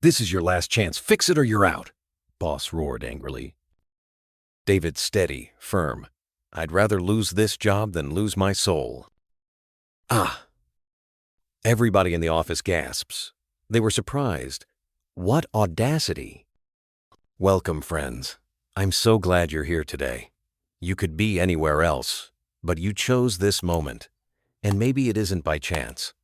This is your last chance. Fix it or you're out, boss roared angrily. David steady, firm. I'd rather lose this job than lose my soul. Ah! Everybody in the office gasps. They were surprised. What audacity! Welcome, friends. I'm so glad you're here today. You could be anywhere else, but you chose this moment. And maybe it isn't by chance.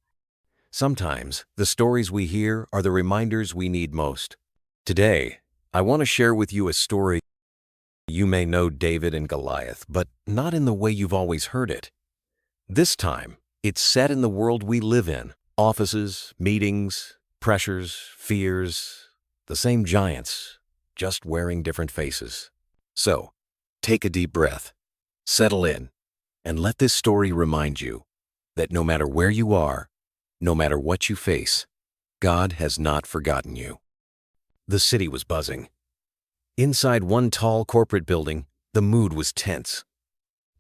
Sometimes, the stories we hear are the reminders we need most. Today, I want to share with you a story. You may know David and Goliath, but not in the way you've always heard it. This time, it's set in the world we live in. Offices, meetings, pressures, fears, the same giants, just wearing different faces. So, take a deep breath, settle in, and let this story remind you that no matter where you are, no matter what you face, God has not forgotten you. The city was buzzing. Inside one tall corporate building, the mood was tense.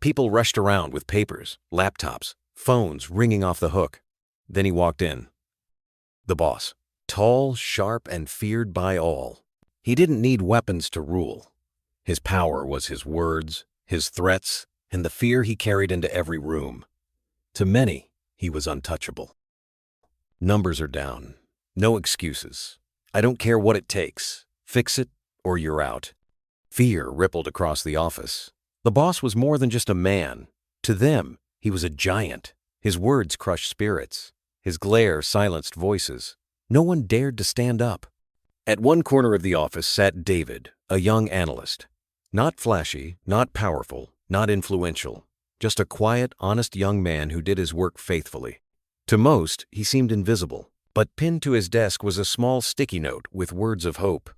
People rushed around with papers, laptops, phones ringing off the hook. Then he walked in. The boss, tall, sharp, and feared by all. He didn't need weapons to rule. His power was his words, his threats, and the fear he carried into every room. To many, he was untouchable. Numbers are down. No excuses. I don't care what it takes. Fix it or you're out. Fear rippled across the office. The boss was more than just a man. To them, he was a giant. His words crushed spirits. His glare silenced voices. No one dared to stand up. At one corner of the office sat David, a young analyst. Not flashy, not powerful, not influential. Just a quiet, honest young man who did his work faithfully. To most, he seemed invisible, but pinned to his desk was a small sticky note with words of hope.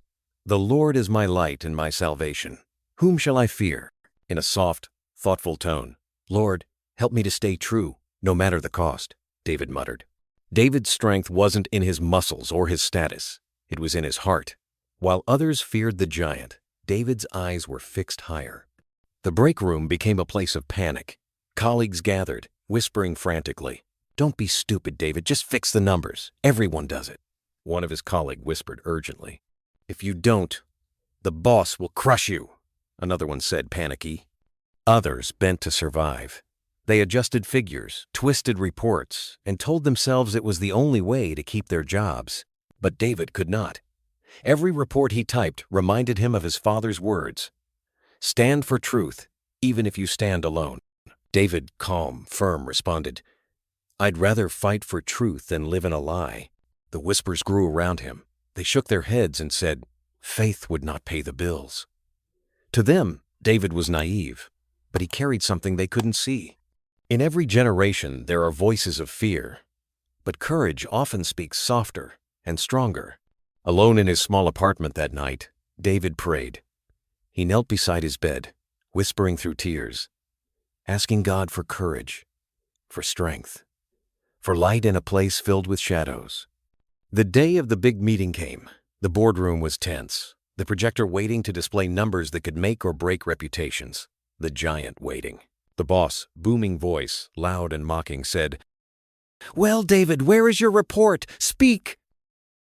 "The Lord is my light and my salvation. Whom shall I fear?" In a soft, thoughtful tone. "Lord, help me to stay true, no matter the cost," David muttered. David's strength wasn't in his muscles or his status. It was in his heart. While others feared the giant, David's eyes were fixed higher. The break room became a place of panic. Colleagues gathered, whispering frantically. "Don't be stupid, David. Just fix the numbers. Everyone does it." One of his colleagues whispered urgently. "If you don't, the boss will crush you," another one said, panicky. Others bent to survive. They adjusted figures, twisted reports, and told themselves it was the only way to keep their jobs. But David could not. Every report he typed reminded him of his father's words. "Stand for truth, even if you stand alone." David, calm, firm, responded, "I'd rather fight for truth than live in a lie." The whispers grew around him. They shook their heads and said, faith would not pay the bills. To them, David was naive, but he carried something they couldn't see. In every generation, there are voices of fear, but courage often speaks softer and stronger. Alone in his small apartment that night, David prayed. He knelt beside his bed, whispering through tears, asking God for courage, for strength, for light in a place filled with shadows. The day of the big meeting came. The boardroom was tense, the projector waiting to display numbers that could make or break reputations, the giant waiting. The boss, booming voice, loud and mocking, said, "Well, David, where is your report? Speak!"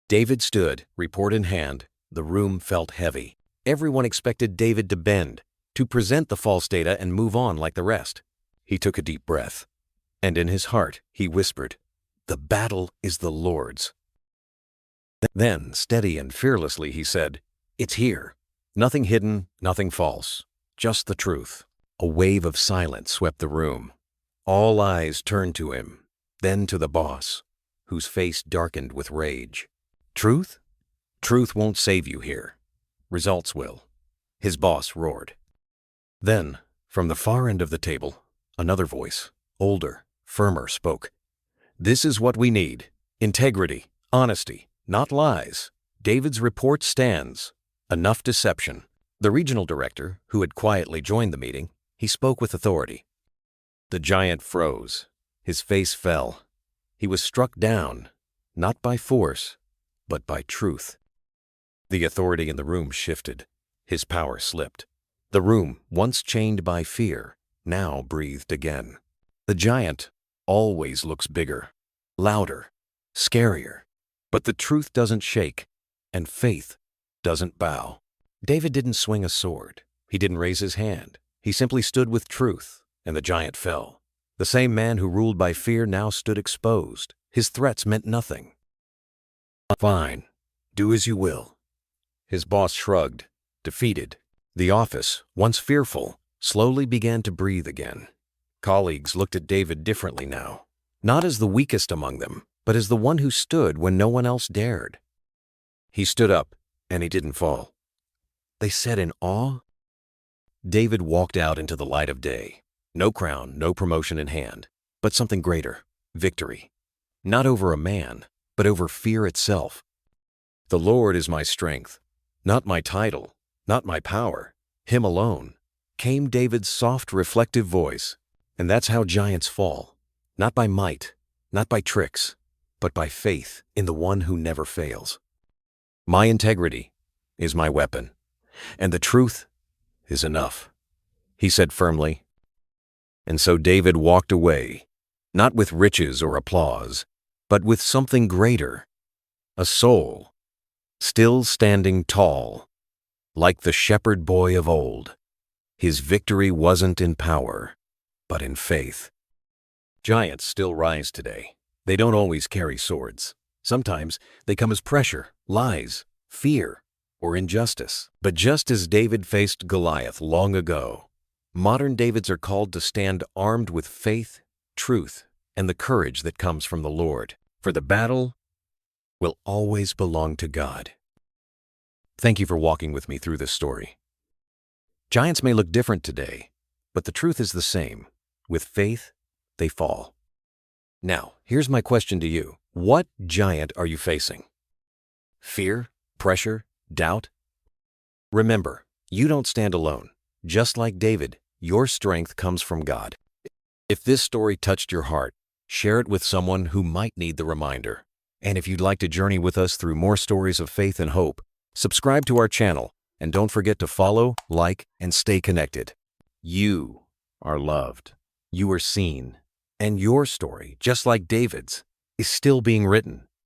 David stood, report in hand. The room felt heavy. Everyone expected David to bend, to present the false data and move on like the rest. He took a deep breath, and in his heart, he whispered, "The battle is the Lord's." Then, steady and fearlessly, he said, "It's here. Nothing hidden, nothing false, just the truth." A wave of silence swept the room. All eyes turned to him, then to the boss, whose face darkened with rage. "Truth? Truth won't save you here. Results will," his boss roared. Then, from the far end of the table, another voice, older, firmer, spoke. "This is what we need. Integrity, honesty, not lies. David's report stands. Enough deception." The regional director, who had quietly joined the meeting, he spoke with authority. The giant froze. His face fell. He was struck down, not by force, but by truth. The authority in the room shifted. His power slipped. The room, once chained by fear, now breathed again. The giant always looks bigger, louder, scarier. But the truth doesn't shake. and faith doesn't bow. David didn't swing a sword. He didn't raise his hand. He simply stood with truth, and the giant fell. The same man who ruled by fear now stood exposed. His threats meant nothing. "Fine, do as you will." His boss shrugged, defeated. The office, once fearful, slowly began to breathe again. Colleagues looked at David differently now, not as the weakest among them, but as the one who stood when no one else dared. He stood up, and he didn't fall. They said in awe. David walked out into the light of day. No crown, no promotion in hand, but something greater, victory. Not over a man, but over fear itself. "The Lord is my strength, not my title, not my power, Him alone," came David's soft, reflective voice. And that's how giants fall. Not by might, not by tricks, but by faith in the one who never fails. "My integrity is my weapon, and the truth is enough," he said firmly. And so David walked away, not with riches or applause, but with something greater, a soul, still standing tall, like the shepherd boy of old. His victory wasn't in power, but in faith. Giants still rise today. They don't always carry swords. Sometimes they come as pressure, lies, fear, or injustice. But just as David faced Goliath long ago, modern Davids are called to stand armed with faith, truth, and the courage that comes from the Lord. For the battle will always belong to God. Thank you for walking with me through this story. Giants may look different today, but the truth is the same. With faith, they fall. Now, here's my question to you. What giant are you facing? Fear? Pressure? Doubt? Remember, you don't stand alone. Just like David, your strength comes from God. If this story touched your heart, share it with someone who might need the reminder. And if you'd like to journey with us through more stories of faith and hope, subscribe to our channel and don't forget to follow, like, and stay connected. You are loved. You are seen. And your story, just like David's, is still being written.